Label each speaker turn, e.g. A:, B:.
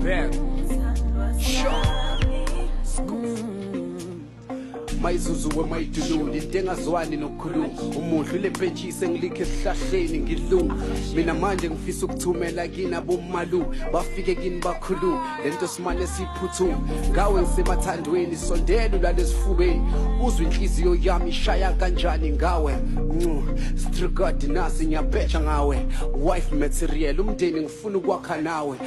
A: back. Mayizuzu wemayidululi into engazwani nokukhuluma umuhle lepentshise ngilikhe esihlahleni ngidlunga mina manje ngifisa ukuthumela kini abomalu bafike kini bakhulu lento simane siphuthuma ngawe ngisemathandweni sondela ulalesifubeni uzwe inhliziyo yami ishaya kanjani ngawe struggle nasi ngiyabheja ngawe wife material umndeni ngifuna ukwakha nawe